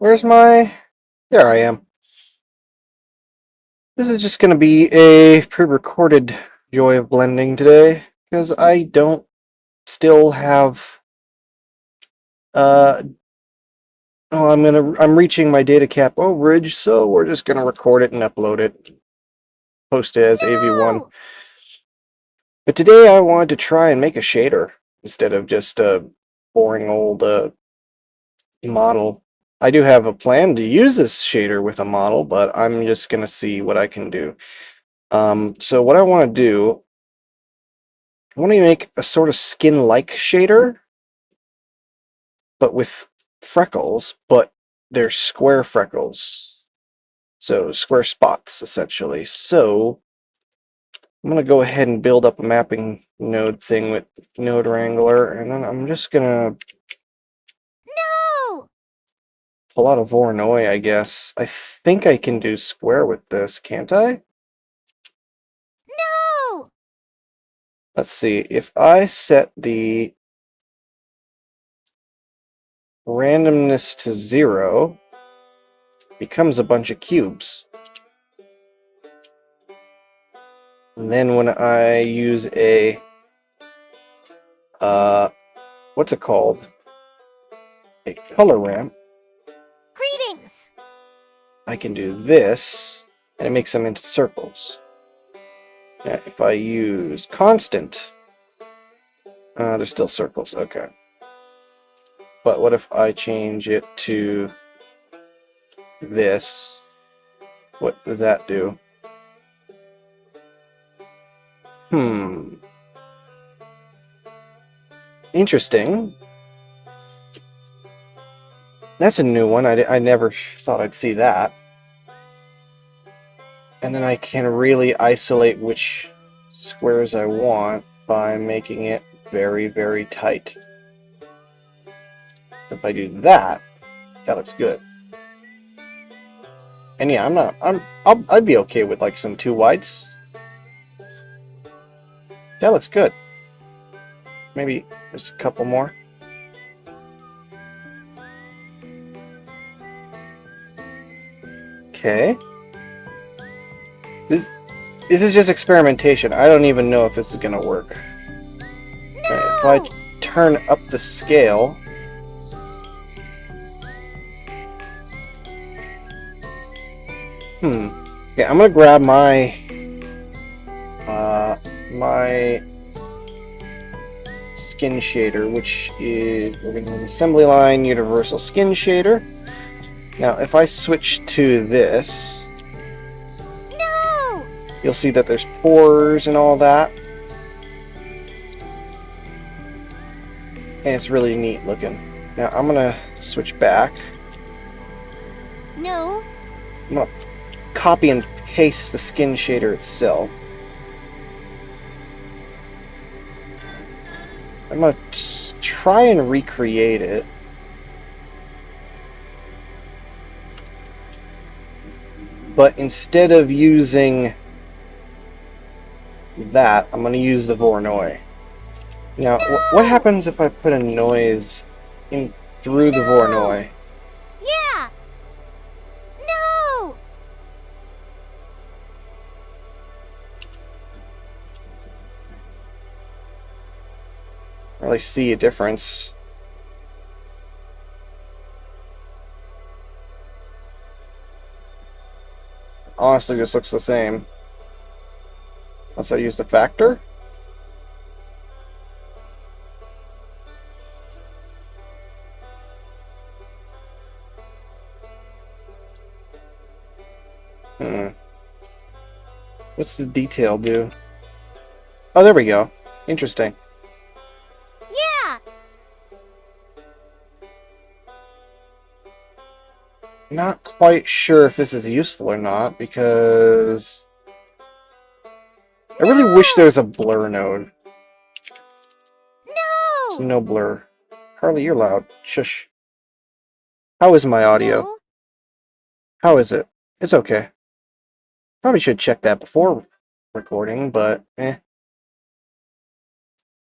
Where's my... There I am. This is just going to be a pre-recorded joy of blending today, because I don't still have... I'm reaching my data cap overage, so we're just going to record it and upload it. Post it as AV1. But today I wanted to try and make a shader, instead of just a boring old model. I do have a plan to use this shader with a model, but I'm just going to see what I can do. So what I want to do, I want to make a sort of skin-like shader, but with freckles, but they're square freckles. So square spots, essentially. So I'm going to go ahead and build up a mapping node thing with Node Wrangler, and then I'm just going to pull out a Voronoi, I guess. I think I can do square with this, can't I? No! Let's see. If I set the randomness to 0, it becomes a bunch of cubes. And then when I use a what's it called? A color ramp. Greetings! I can do this, and it makes them into circles. Now, if I use constant, they're still circles, okay. But what if I change it to this? What does that do? Interesting. That's a new one. I never thought I'd see that. And then I can really isolate which squares I want by making it very, very tight. If I do that, that looks good. And yeah, I'd be okay with like some 2 whites. That looks good. Maybe just a couple more. Okay. This is just experimentation. I don't even know if this is gonna work. Okay, if I turn up the scale, okay, I'm gonna grab my my skin shader, which is, we're going to an assembly line universal skin shader. Now, if I switch to this, No! You'll see that there's pores and all that. And it's really neat looking. Now, I'm going to switch back. No. I'm going to copy and paste the skin shader itself. I'm going to try and recreate it. But instead of using that, I'm going to use the Voronoi. Now, what happens if I put a noise in through the Voronoi? Yeah! No! I really see a difference. Honestly, this looks the same. Unless I use the factor. What's the detail do? Oh, there we go. Interesting. Yeah! Not quite sure if this is useful or not, because I really wish there was a blur node. There's No! no blur. Carly, you're loud. Shush. How is my audio? No. How is it? It's okay. Probably should check that before recording, but eh.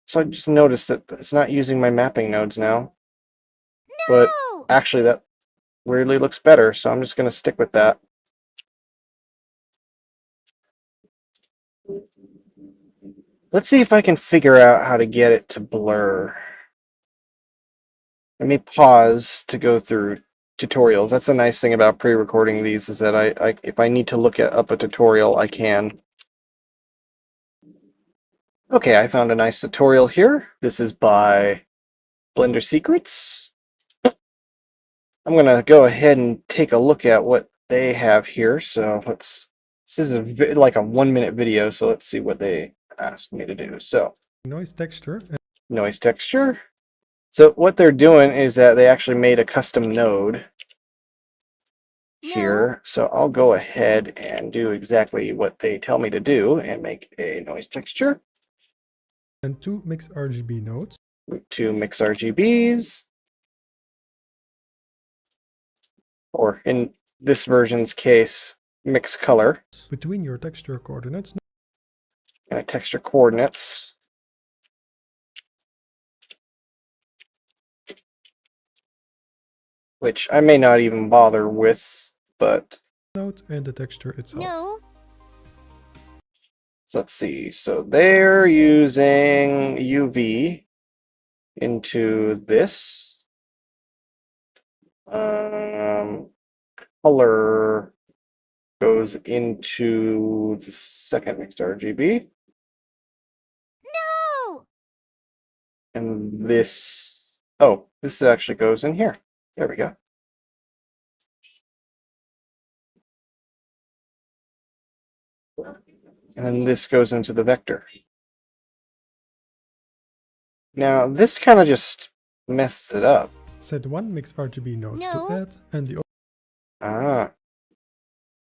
So I just noticed that it's not using my mapping nodes now. But No! actually, weirdly looks better, so I'm just going to stick with that. Let's see if I can figure out how to get it to blur. Let me pause to go through tutorials. That's a nice thing about pre-recording these, is that I if I need to look up a tutorial, I can. Okay, I found a nice tutorial here. This is by Blender Secrets. I'm going to go ahead and take a look at what they have here. So this is like a 1-minute video, so let's see what they asked me to do. So noise texture. noise texture. So what they're doing is that they actually made a custom node here. So I'll go ahead and do exactly what they tell me to do and make a noise texture. And 2 mix RGB nodes. 2 mix RGBs. Or in this version's case, mix color. Between your texture coordinates. And texture coordinates. Which I may not even bother with, but... node and the texture itself. No. So let's see. So they're using UV into this. Color goes into the second mixed RGB. No. And this... oh, this actually goes in here. There we go. And then this goes into the vector. Now, this kind of just messes it up. Set 1 mix RGB node No. to add and the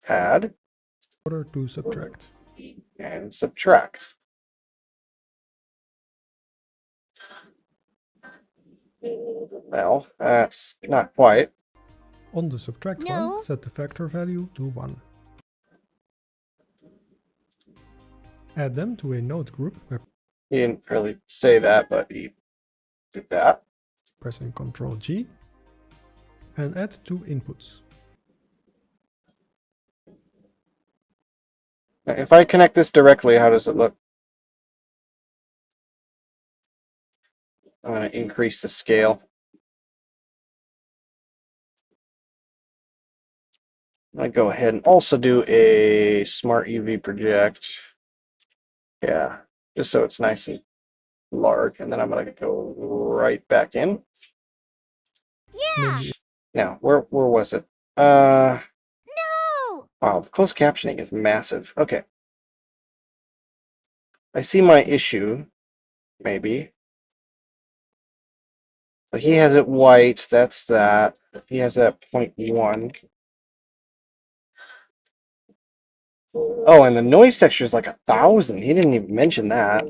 Add other to subtract. and subtract. Well, that's not quite. On the subtract No. one, set the factor value to 1. Add them to a node group by He didn't really say that, but he did that. pressing Ctrl G. And add 2 inputs. Now, if I connect this directly, how does it look? I'm going to increase the scale. I'm going to go ahead and also do a smart UV project. Yeah, just so it's nice and large. And then I'm going to go right back in. Yeah. Maybe Now, where was it? No. Wow, the closed captioning is massive. Okay. I see my issue, maybe. So he has it white, that's that. He has that 0.1. Oh, and the noise texture is like 1,000. He didn't even mention that.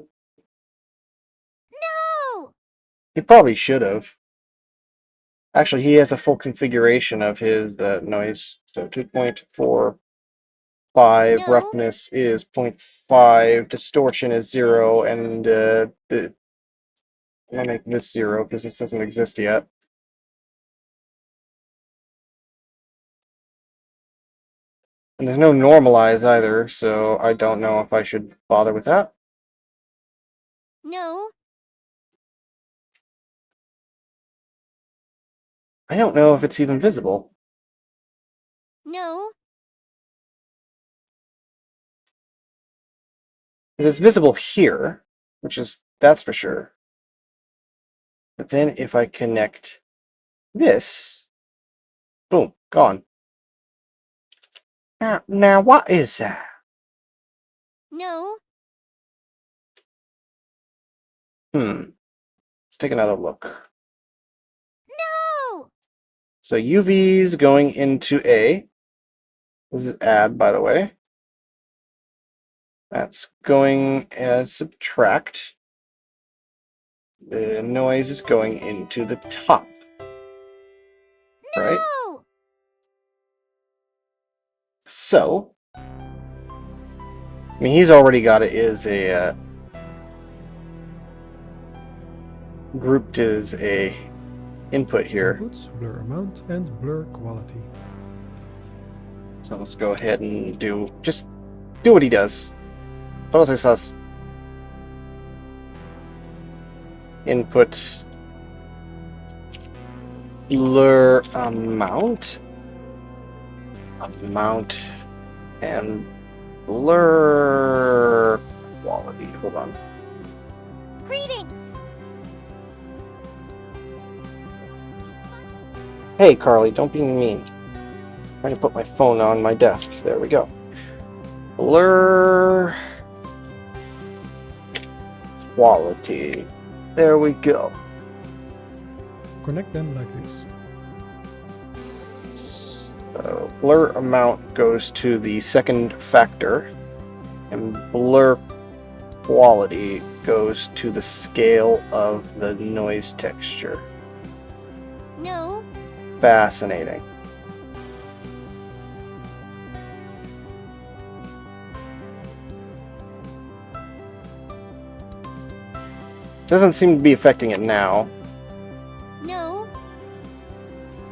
No. He probably should have. Actually, he has a full configuration of his noise. So 2.45, No. roughness is 0.5, distortion is 0, and I'm gonna make this 0 because this doesn't exist yet. And there's no normalize either, so I don't know if I should bother with that. No. I don't know if it's even visible. No. Because it's visible here, that's for sure. But then if I connect this, boom, gone. Now what is that? No. Let's take another look. No. So UV's going into A. This is add, by the way. That's going as subtract. The noise is going into the top. Right? No. So, I mean, he's already got it as a grouped as a input here. Inputs, blur amount, and blur quality. So let's go ahead and do what he does. Todos esas. Input blur amount, and blur quality. Hold on. Greetings. Hey, Carly, don't be mean. I'm trying to put my phone on my desk. There we go. Blur quality. There we go. Connect them like this. So blur amount goes to the second factor, and blur quality goes to the scale of the noise texture. No. Fascinating. Doesn't seem to be affecting it now. No.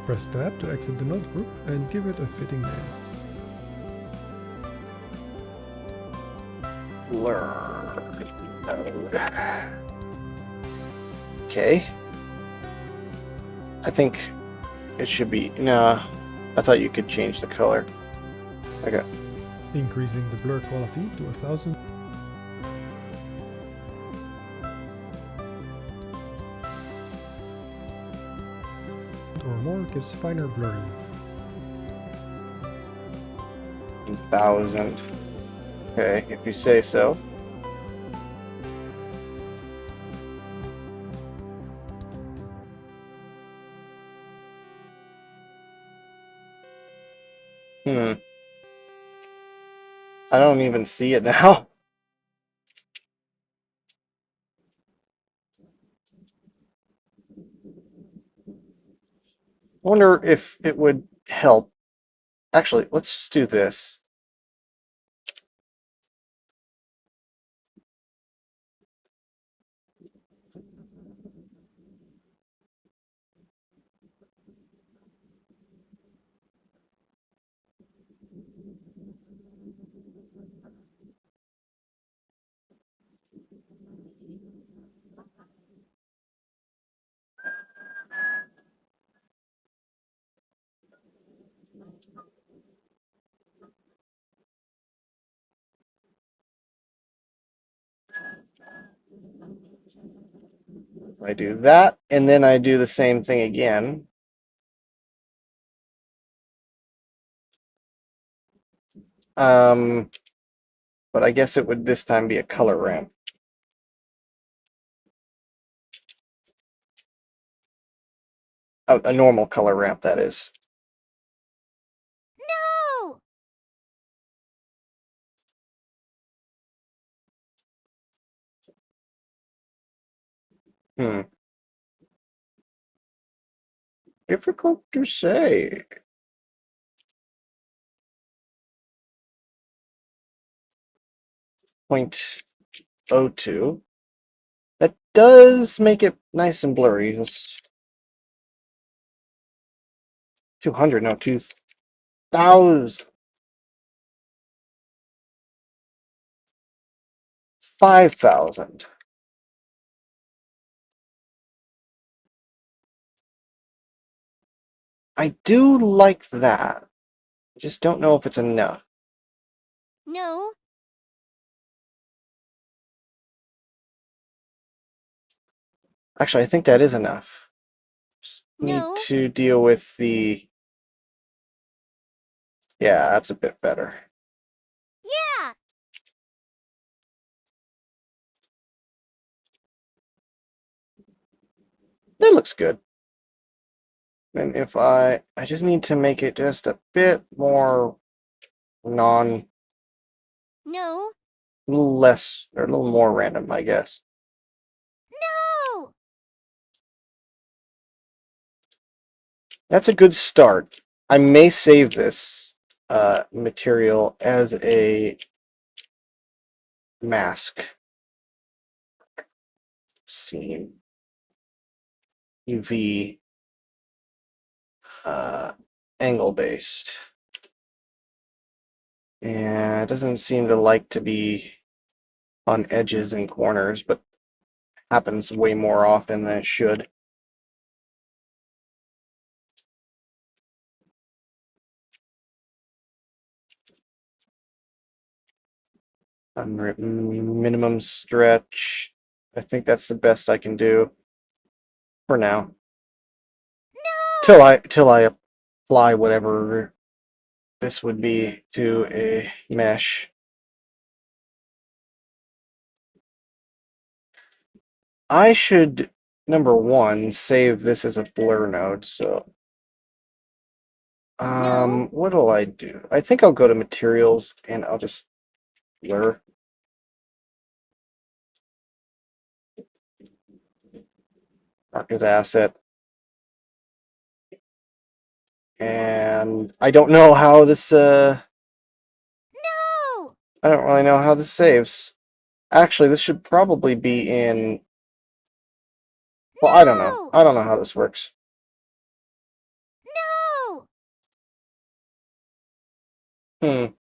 Press tab to exit the node group and give it a fitting name. Blur node. Okay. I think it should be. Nah. I thought you could change the color. Okay. Increasing the blur quality to 1000. Or more gives finer blurring. 1,000. Okay, if you say so. I don't even see it now. I wonder if it would help. Actually, let's just do this. I do that, and then I do the same thing again. But I guess it would this time be a color ramp. A normal color ramp, that is. No. Difficult to say. .02. That does make it nice and blurry. It's 200, no, 2,000. 5,000. I do like that. I just don't know if it's enough. No. Actually, I think that is enough. Just need No. to deal with the... Yeah, that's a bit better. Yeah. That looks good. And if I just need to make it just a bit more a No. little less, or a little more random, I guess. No. That's a good start. I may save this material as a mask scene. UV. angle based. And it doesn't seem to like to be on edges and corners, but happens way more often than it should. Minimum stretch. I think that's the best I can do for now. No! Till I apply whatever this would be to a mesh. I should, number one, save this as a blur node, so No. what'll I do? I think I'll go to materials and I'll just blur. Mark as asset. And I don't know how this No! I don't really know how this saves. Actually, this should probably be in, well, I don't know. No! I don't know how this works. No!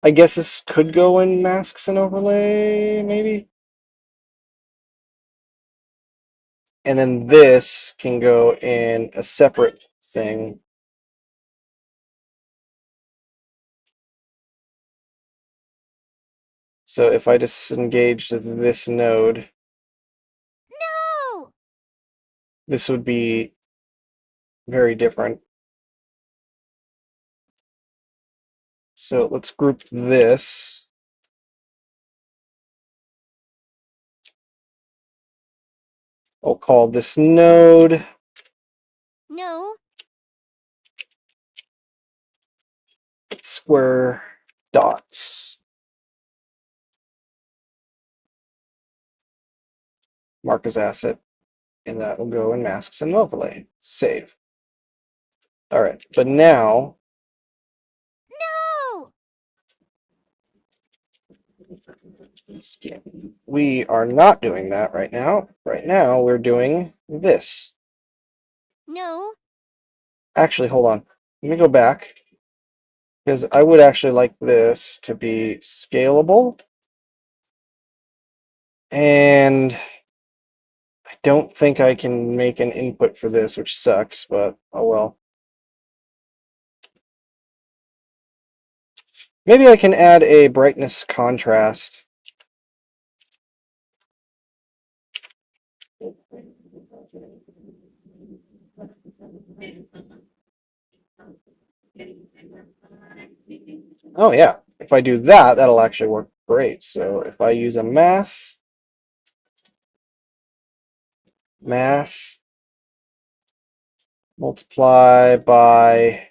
I guess this could go in masks and overlay, maybe? And then this can go in a separate thing. So if I disengage this node, No! this would be very different. So let's group this. I'll call this node No! square dots. Mark as asset. And that will go in masks and overlay. Save. All right, but now No! skin. We are not doing that right now. Right now, we're doing this. No! Actually, hold on. Let me go back. Because I would actually like this to be scalable. And I don't think I can make an input for this, which sucks, but oh well. Maybe I can add a brightness contrast. Oh yeah, if I do that, that'll actually work great. So if I use a math, multiply by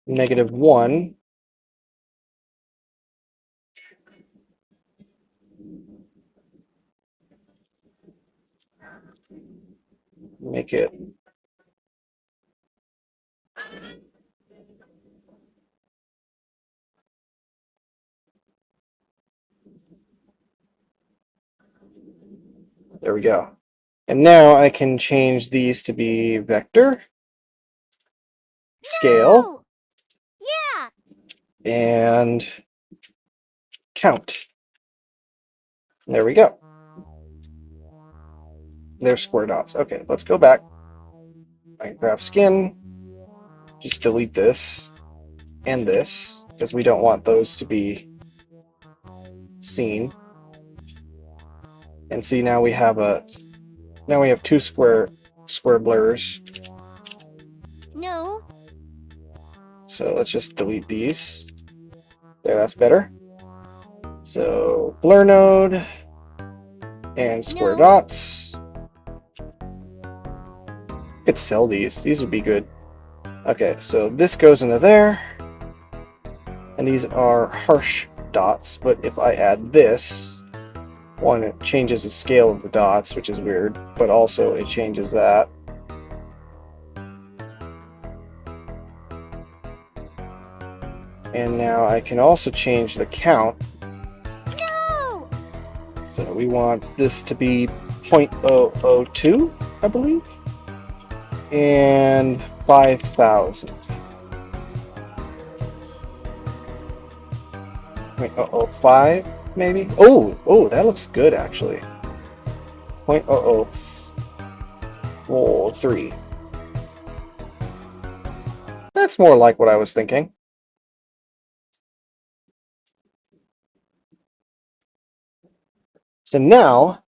-1, make it there we go. And now I can change these to be vector, scale, No! Yeah! and count. There we go. There's square dots. Okay, let's go back. Minecraft skin. Just delete this and this because we don't want those to be seen. And see, now we have two square blurs. No! So let's just delete these. There, that's better. So blur node and square No. dots. Could sell these. These would be good. Okay, so this goes into there. And these are harsh dots, but if I add this, one, it changes the scale of the dots, which is weird, but also it changes that. And now I can also change the count. No! So we want this to be 0.002, I believe. And 5,000. Wait, 5 maybe? Oh, that looks good actually. 0.0043. That's more like what I was thinking. So now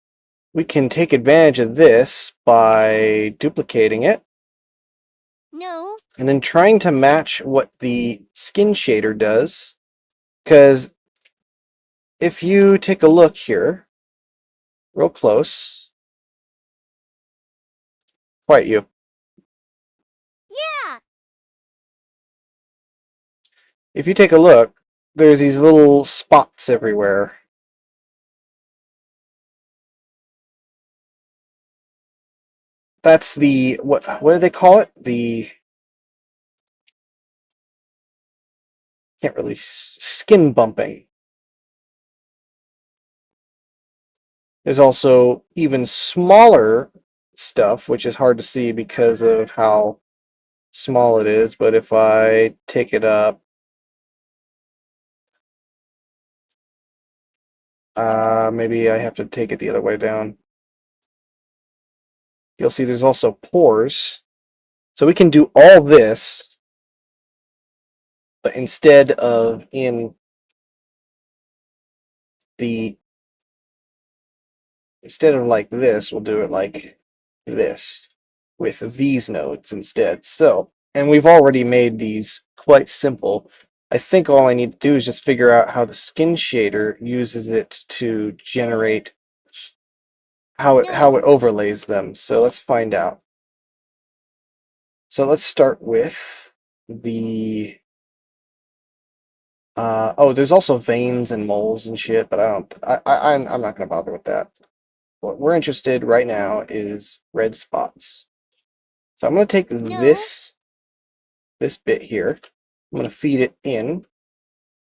we can take advantage of this by duplicating it No. and then trying to match what the skin shader does. Because if you take a look here, real close, quite you. Yeah. If you take a look, there's these little spots everywhere. That's the what do they call it? The can't really skin bumping. There's also even smaller stuff, which is hard to see because of how small it is, but if I take it up, maybe I have to take it the other way down. You'll see there's also pores. So we can do all this, but instead of like this, we'll do it like this with these nodes instead. So, and we've already made these quite simple. I think all I need to do is just figure out how the skin shader uses it to generate how it overlays them. So let's find out. So let's start with the there's also veins and moles and shit, but I'm not gonna bother with that. What we're interested right now is red spots. So I'm gonna take this bit here. I'm gonna feed it in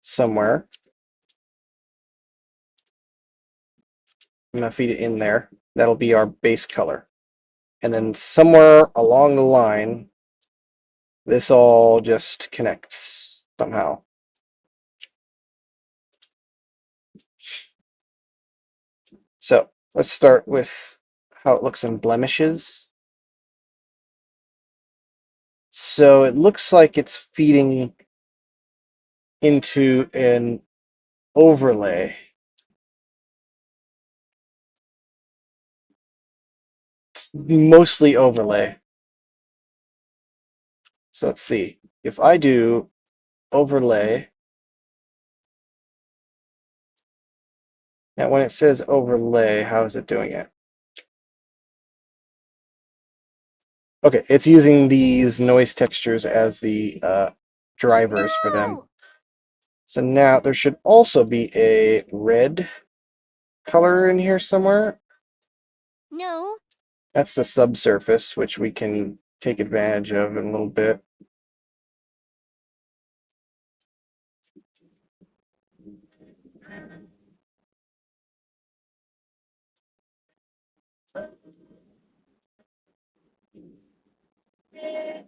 somewhere. I'm gonna feed it in there. That'll be our base color. And then somewhere along the line, this all just connects somehow. So let's start with how it looks in blemishes. So it looks like it's feeding into an overlay. It's mostly overlay. So let's see. If I do overlay, now when it says overlay, how is it doing it? Okay, it's using these noise textures as the drivers for them. No. So now there should also be a red color in here somewhere. No. That's the subsurface, which we can take advantage of in a little bit.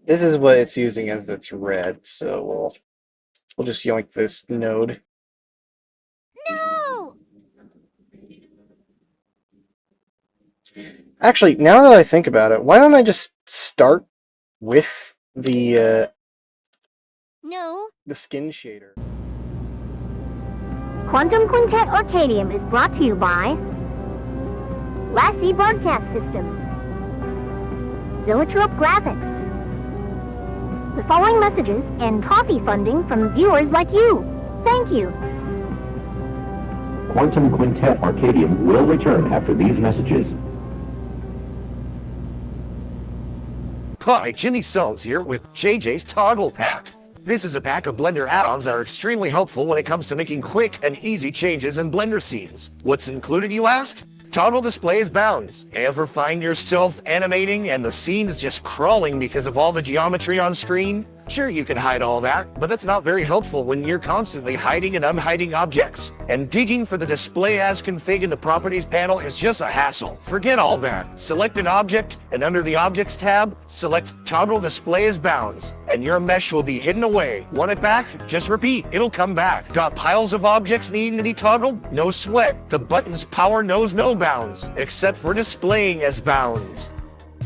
This is what it's using as its red, so we'll just yoink this node. No. Actually, now that I think about it, why don't I just start with the No. skin shader? Quantum Quintet Arcadium is brought to you by Lassie Broadcast System, Zoetrope Graphics. The following messages and coffee funding from viewers like you. Thank you. Quantum Quintet Arcadium will return after these messages. Hi, Jimmy Soames here with JJ's Toggle Pack. This is a pack of Blender add-ons that are extremely helpful when it comes to making quick and easy changes in Blender scenes. What's included, you ask? Toggle displays bounds. Ever find yourself animating and the scene is just crawling because of all the geometry on screen? Sure, you can hide all that, but that's not very helpful when you're constantly hiding and unhiding objects. And digging for the display as config in the properties panel is just a hassle. Forget all that. Select an object, and under the objects tab, select toggle display as bounds, and your mesh will be hidden away. Want it back? Just repeat, it'll come back. Got piles of objects needing to be toggled? No sweat. The button's power knows no bounds, except for displaying as bounds.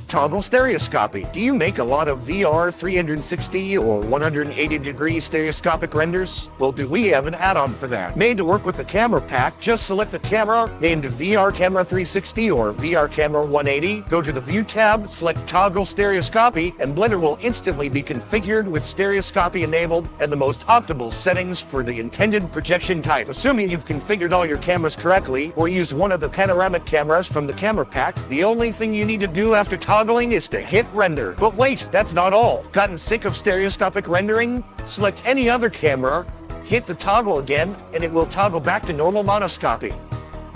Toggle stereoscopy. Do you make a lot of VR 360 or 180 degree stereoscopic renders? Well, do we have an add-on for that? Made to work with the camera pack, just select the camera named VR Camera 360 or VR Camera 180, go to the View tab, select Toggle Stereoscopy, and Blender will instantly be configured with stereoscopy enabled and the most optimal settings for the intended projection type. Assuming you've configured all your cameras correctly, or use one of the panoramic cameras from the camera pack, the only thing you need to do after toggling is to hit render. But wait, that's not all. Gotten sick of stereoscopic rendering? Select any other camera, hit the toggle again, and it will toggle back to normal monoscopy.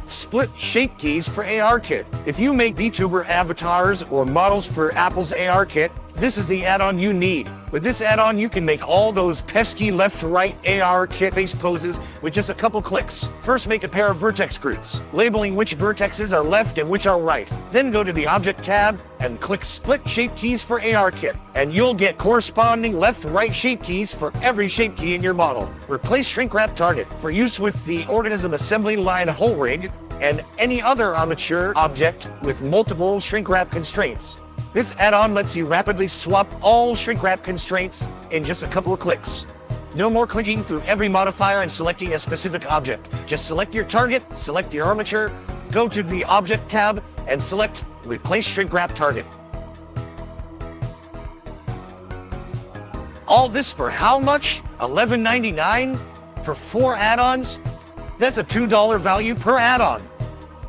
Split shape keys for ARKit. If you make VTuber avatars or models for Apple's ARKit, this is the add-on you need. With this add-on, you can make all those pesky left-to-right ARKit face poses with just a couple clicks. First, make a pair of vertex groups, labeling which vertexes are left and which are right. Then go to the Object tab and click Split Shape Keys for ARKit, and you'll get corresponding left-to-right shape keys for every shape key in your model. Replace Shrink Wrap Target for use with the Organism Assembly Line Hole Rig and any other armature object with multiple shrink wrap constraints. This add-on lets you rapidly swap all shrink wrap constraints in just a couple of clicks. No more clicking through every modifier and selecting a specific object. Just select your target, select your armature, go to the Object tab, and select Replace Shrink Wrap Target. All this for how much? $11.99? For 4 add-ons? That's a $2 value per add-on.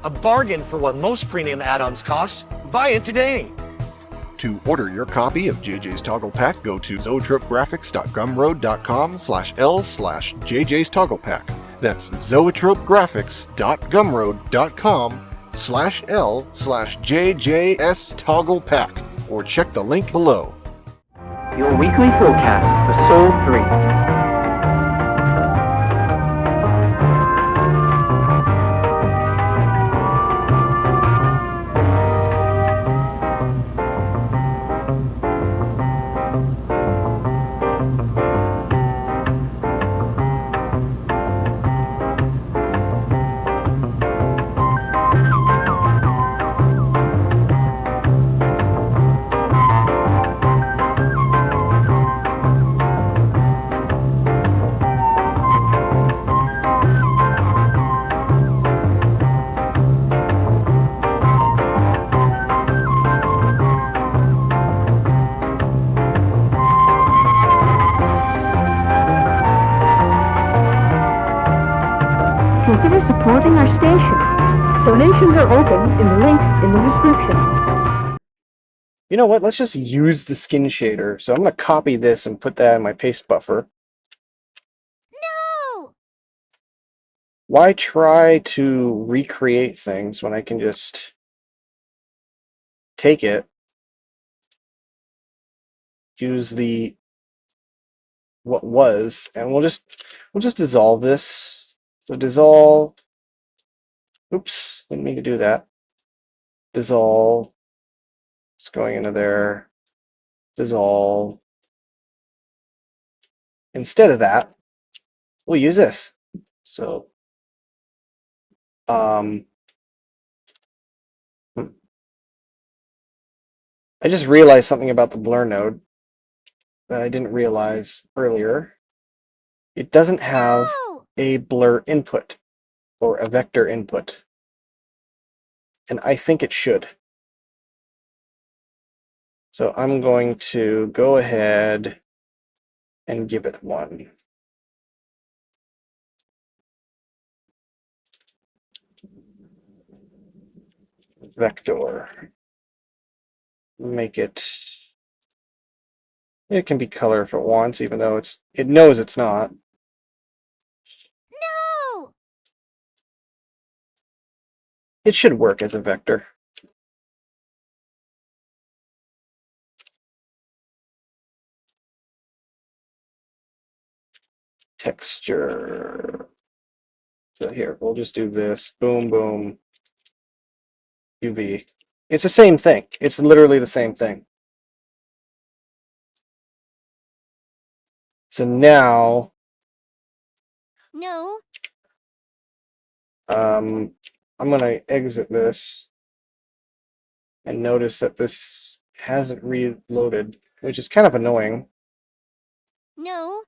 A bargain for what most premium add-ons cost. Buy it today. To order your copy of JJ's Toggle Pack, go to zoetropographics.gumroad.com/L/JJ's Toggle Pack. That's zoetropographics.gumroad.com/L/JJS Toggle Pack. Or check the link below. Your weekly forecast for Soul 3. Consider supporting our station. Donations are open in the link in the description. You know what? Let's just use the skin shader. So I'm going to copy this and put that in my paste buffer. No! Why try to recreate things when I can just take it, use the what was, and we'll just dissolve this. So dissolve. Oops, didn't mean to do that. Dissolve. It's going into there. Dissolve. Instead of that, we'll use this. So I just realized something about the blur node that I didn't realize earlier. It doesn't have No! a blur input or a vector input. And I think it should. So I'm going to go ahead and give it one. Vector. Make it. It can be color if it wants, even though it knows it's not. No! It should work as a vector. texture. So here, we'll just do this. Boom, boom. UV. It's the same thing. It's literally the same thing. So now, No. I'm going to exit this and notice that this hasn't reloaded, which is kind of annoying. No.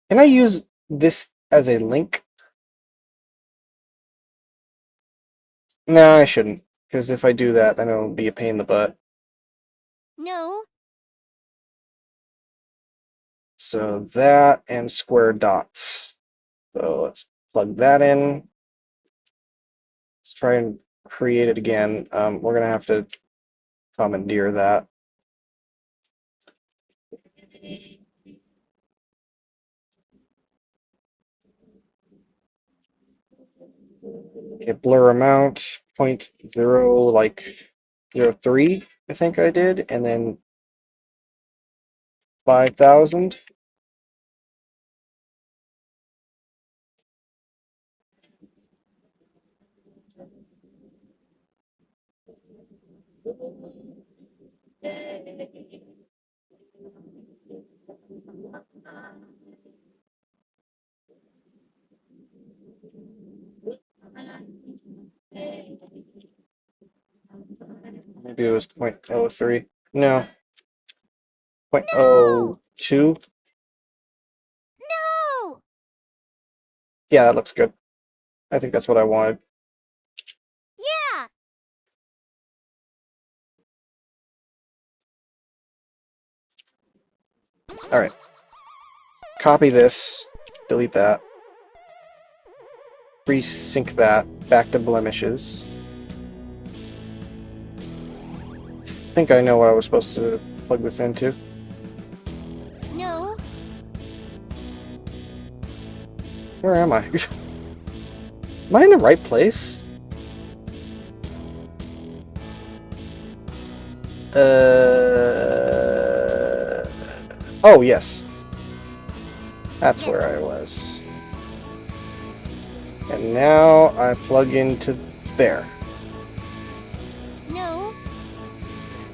Can I use this as a link? No, I shouldn't, because if I do that, then it'll be a pain in the butt. No. So that and square dots. So let's plug that in. Let's try and create it again. We're going to have to commandeer that. Okay, blur amount, 0.0, like 0.03, I think I did, and then 5,000. Maybe it was 0.03. No, No. 0.02. No. Yeah, that looks good. I think that's what I wanted. Yeah. All right. Copy this. Delete that. Resync that back to blemishes. I think I know what I was supposed to plug this into. No. Where am I? Am I in the right place? Oh, yes. That's Yes. where I was. And now I plug into there. No.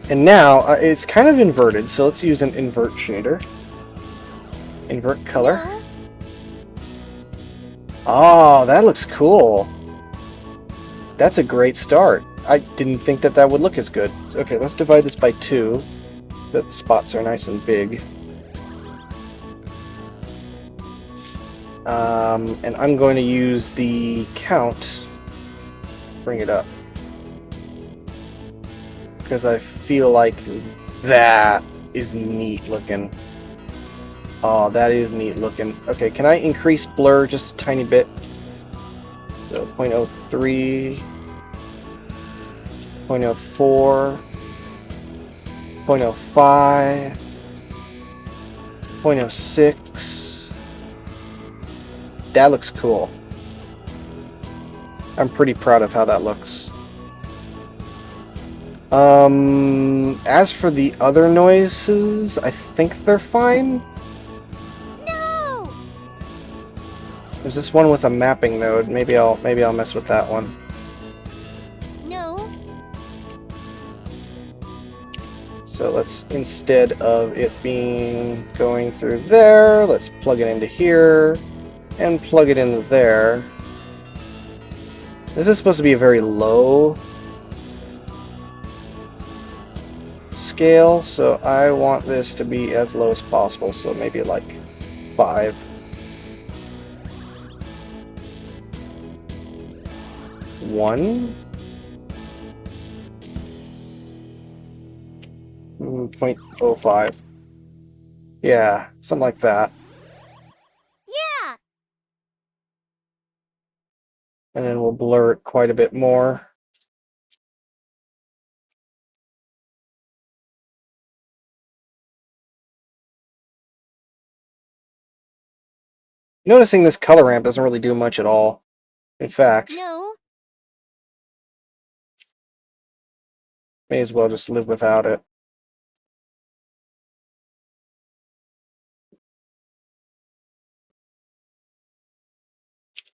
And now it's kind of inverted, so let's use an invert shader. Invert color. No. Oh, that looks cool. That's a great start. I didn't think that that would look as good. So, okay, let's divide this by 2. The spots are nice and big. And I'm going to use the count. Bring it up. Because I feel like that is neat looking. Oh, that is neat looking. Okay, can I increase blur just a tiny bit? So 0.03, 0.04, 0.05, 0.06. That looks cool. I'm pretty proud of how that looks. As for the other noises, I think they're fine. No. There's this one with a mapping node. Maybe I'll mess with that one. No. So let's, instead of it being going through there, let's plug it into here and plug it into there. This is supposed to be a very low scale, so I want this to be as low as possible, so maybe like 5. One. 0.05. Yeah, something like that. Yeah. And then we'll blur it quite a bit more. Noticing this color ramp doesn't really do much at all. In fact, No. may as well just live without it.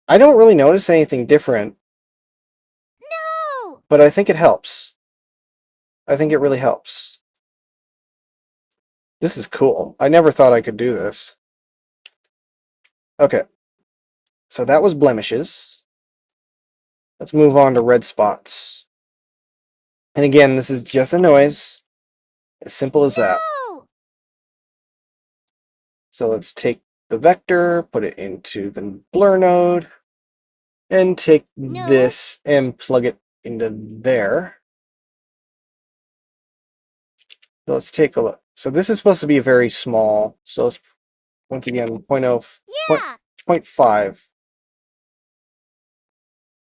I don't really notice anything different, No! but I think it helps. I think it really helps. This is cool. I never thought I could do this. Okay. So that was blemishes. Let's move on to red spots. And again, this is just a noise. As simple as that. No! So let's take the vector, put it into the blur node, and take No. this and plug it into there. So let's take a look. So this is supposed to be very small. So let's, once again, 0.0, Yeah! 0.5.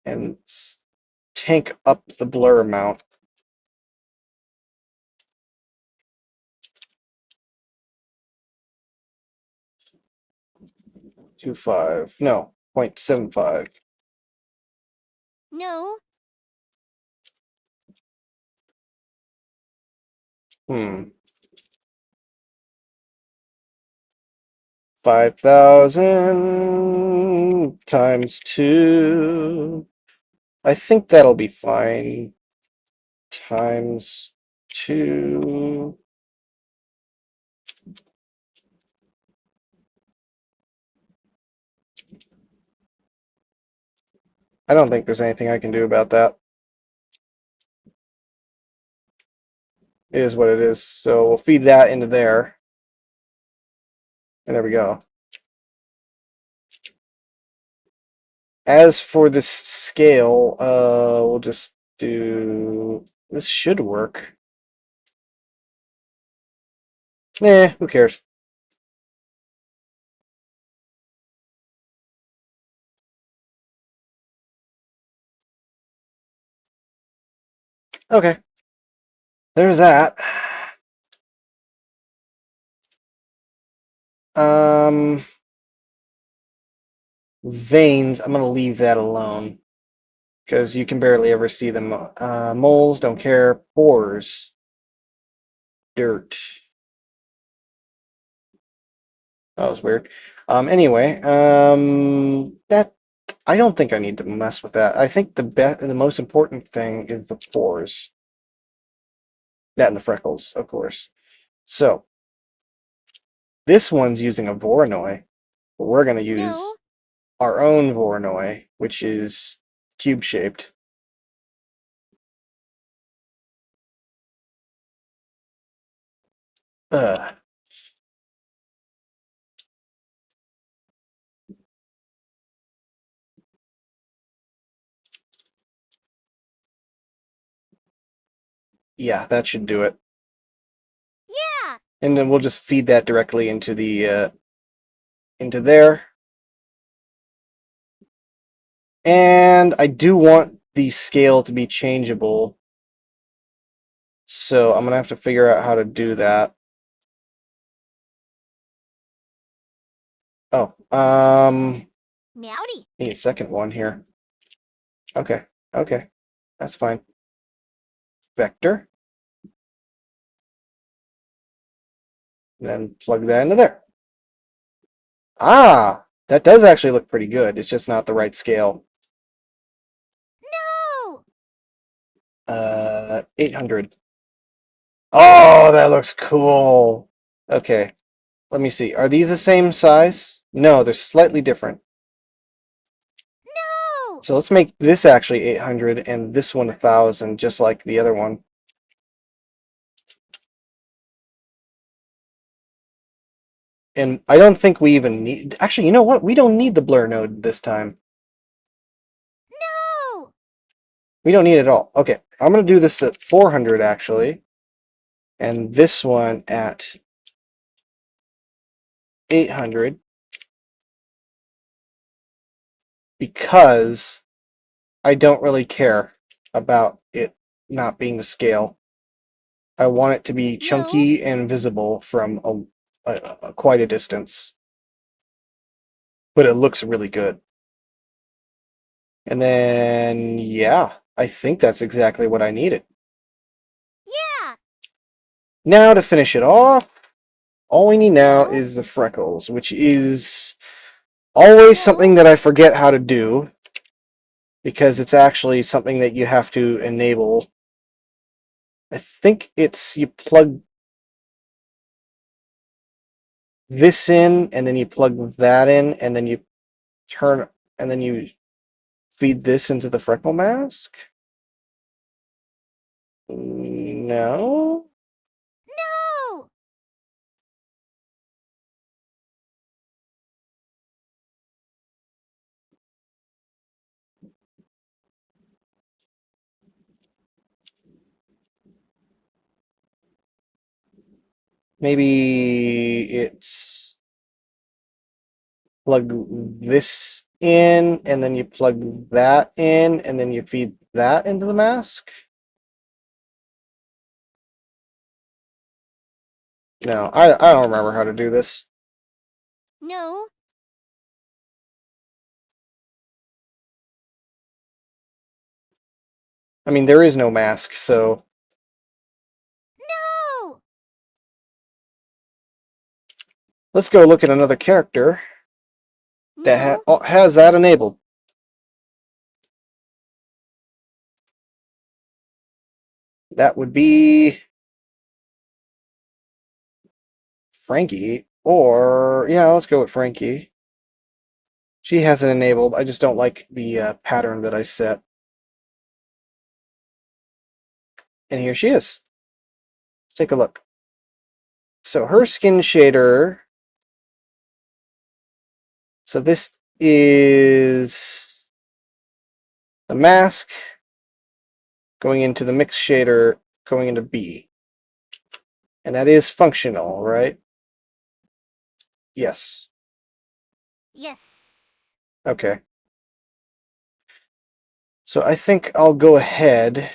And tank up the blur amount. No, 0.75. No! Hmm. 5,000 times 2. I think that'll be fine. Times 2. I don't think there's anything I can do about that. It is what it is. So we'll feed that into there. And there we go. As for this scale, we'll just do... This should work. Nah, who cares? Okay. There's that. Veins, I'm going to leave that alone. Because you can barely ever see them. Moles, don't care. Pores. Dirt. That was weird. Anyway, that I don't think I need to mess with that. I think the most important thing is the pores. That and the freckles, of course. So, this one's using a Voronoi. But we're going to use No! our own Voronoi, which is cube-shaped. Ugh. Yeah, that should do it. Yeah! And then we'll just feed that directly into the into there. And I do want the scale to be changeable. So I'm gonna have to figure out how to do that. Oh, Meowdy! need a second one here. Okay, okay, that's fine. Vector. Then plug that into there. Ah, that does actually look pretty good. It's just not the right scale. No! 800. Oh, that looks cool. Okay, let me see. Are these the same size? No, they're slightly different. No! So let's make this actually 800 and this one 1,000, just like the other one. And I don't think we even need... Actually, you know what? We don't need the blur node this time. No! We don't need it at all. Okay, I'm going to do this at 400, actually. And this one at 800. Because I don't really care about it not being the scale. I want it to be chunky and visible from quite a distance. But it looks really good. And then, yeah, I think that's exactly what I needed. Yeah! Now to finish it off, all we need now is the freckles, which is always something that I forget how to do, because it's actually something that you have to enable. I think it's you plug this in, and then you plug that in, and then you turn, and then you feed this into the freckle mask? No? No! Maybe it's plug this in, and then you plug that in, and then you feed that into the mask? No, I don't remember how to do this. No! I mean, there is no mask, so No! let's go look at another character that No! has that enabled. That would be Frankie, or yeah, let's go with Frankie. She has it enabled. I just don't like the pattern that I set. And here she is. Let's take a look. So her skin shader. So this is the mask going into the mix shader, going into B. And that is functional, right? Yes. Yes. Okay. So I think I'll go ahead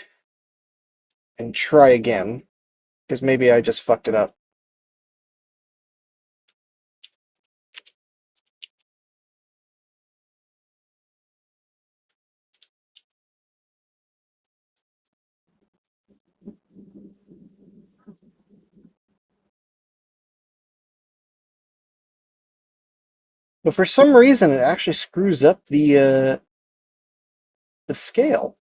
and try again, because maybe I just fucked it up. But for some reason, it actually screws up the scale.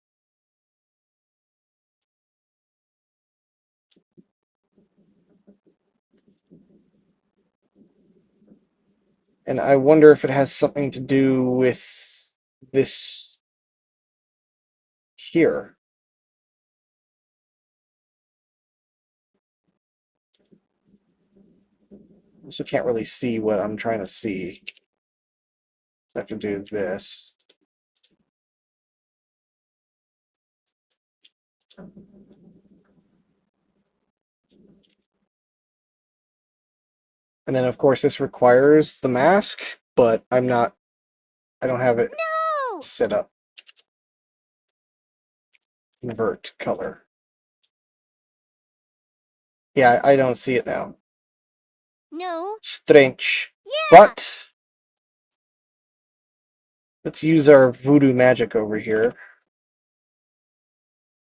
And I wonder if it has something to do with this here. Also can't really see what I'm trying to see. I have to do this. And then of course this requires the mask, but I don't have it No! set up. Invert color. Yeah, I don't see it now. No! Strange. Yeah! But let's use our voodoo magic over here.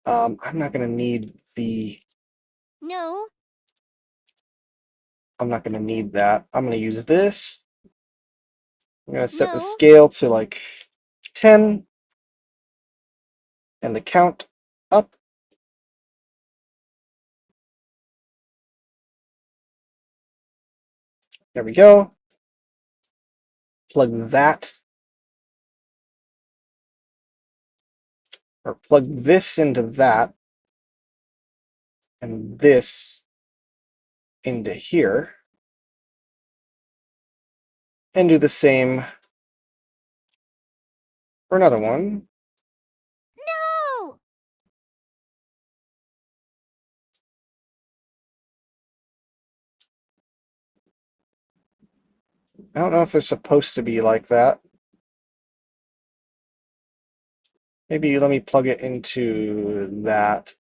I'm not gonna need No! I'm not gonna need that. I'm gonna use this. I'm gonna set the No! scale to like 10 and the count up. There we go. Plug that. Or plug this into that. And this into here. And do the same for another one. No! I don't know if they're supposed to be like that. Maybe let me plug it into that.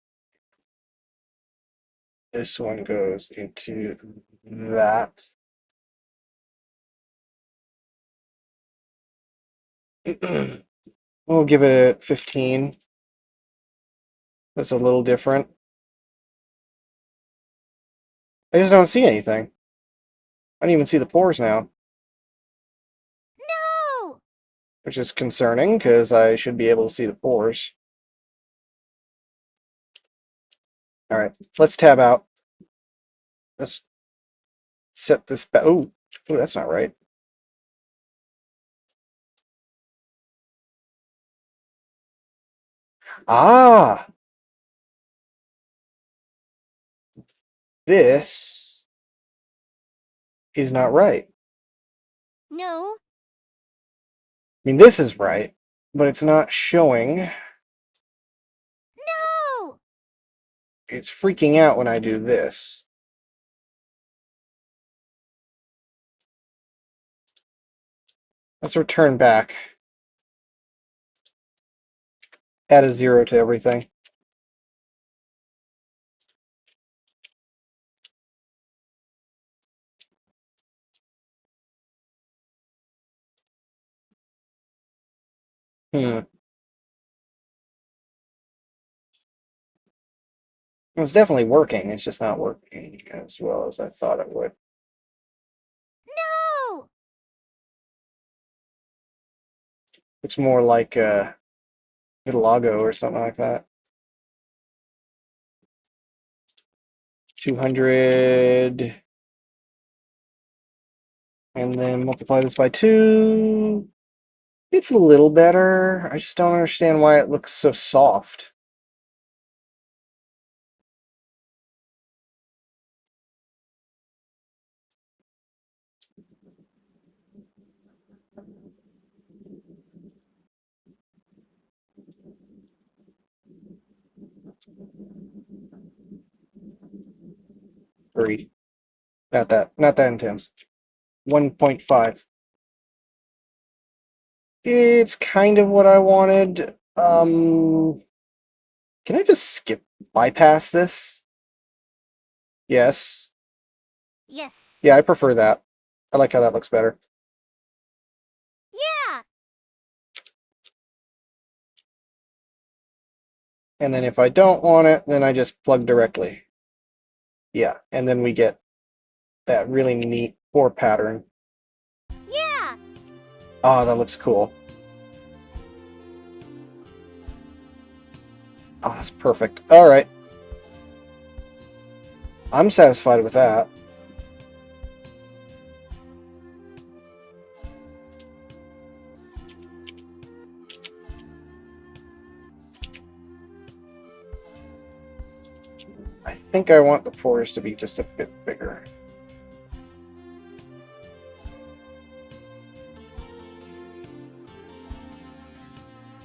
This one goes into that. We'll give it 15. That's a little different. I just don't see anything. I don't even see the pores now. which is concerning because I should be able to see the pores. All right, let's tab out. Let's set this back. Oh, that's not right. Ah, this is not right. No. I mean, this is right, but it's not showing. No. It's freaking out when I do this. Let's return back. Add a 0 to everything. It's definitely working. It's just not working as well as I thought it would. No. It's more like a Vitiligo or something like that. 200. And then multiply this by 2. It's a little better. I just don't understand why it looks so soft. Three. Not that intense. 1.5. It's kind of what I wanted. Can I just bypass this? Yes. Yes. Yeah, I prefer that. I like how that looks better. Yeah. And then if I don't want it, then I just plug directly. Yeah, and then we get that really neat pore pattern. Yeah. Oh, that looks cool. Oh, that's perfect. All right. I'm satisfied with that. I think I want the pores to be just a bit bigger.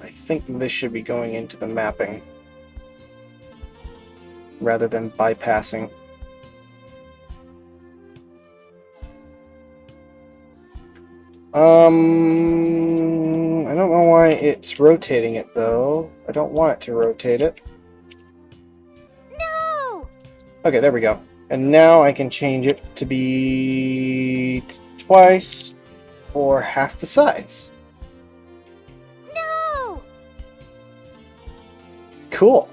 I think this should be going into the mapping rather than bypassing. I don't know why it's rotating it though. I don't want it to rotate it. No. Okay, there we go. And now I can change it to be twice or half the size. No. Cool.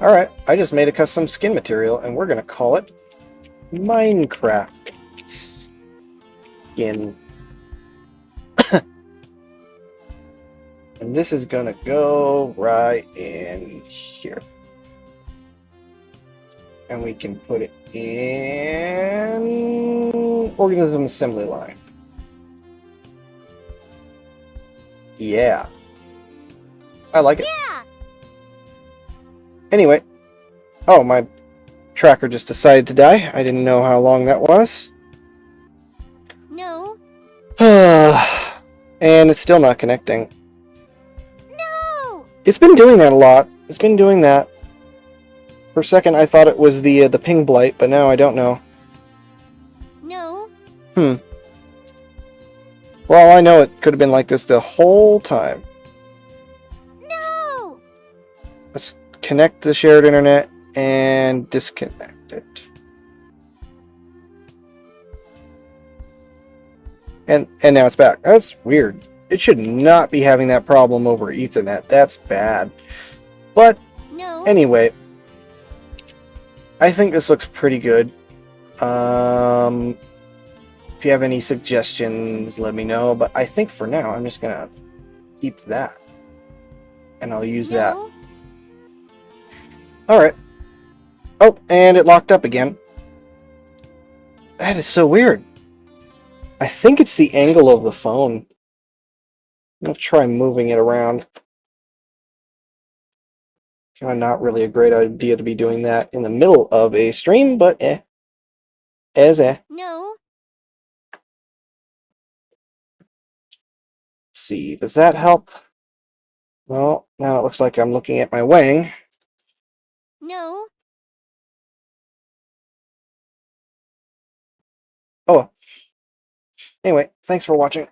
Alright, I just made a custom skin material and we're gonna call it Minecraft Skin. And this is gonna go right in here. And we can put it in organism assembly line. Yeah. I like it. Yeah. Anyway. Oh, my tracker just decided to die. I didn't know how long that was. No. And it's still not connecting. No. It's been doing that a lot. It's been doing that. For a second, I thought it was the ping blight, but now I don't know. No. Well, I know it could have been like this the whole time. No. Let's connect the shared internet and disconnect it. And now it's back. That's weird. It should not be having that problem over Ethernet. That's bad. But No. anyway, I think this looks pretty good. If you have any suggestions, let me know. But I think for now, I'm just gonna keep that. And I'll use that. No. Alright. Oh, and it locked up again. That is so weird. I think it's the angle of the phone. I'm going to try moving it around. Kind of not really a great idea to be doing that in the middle of a stream, but No. Let's see, does that help? Well, now it looks like I'm looking at my wing. No. Oh. Anyway, thanks for watching.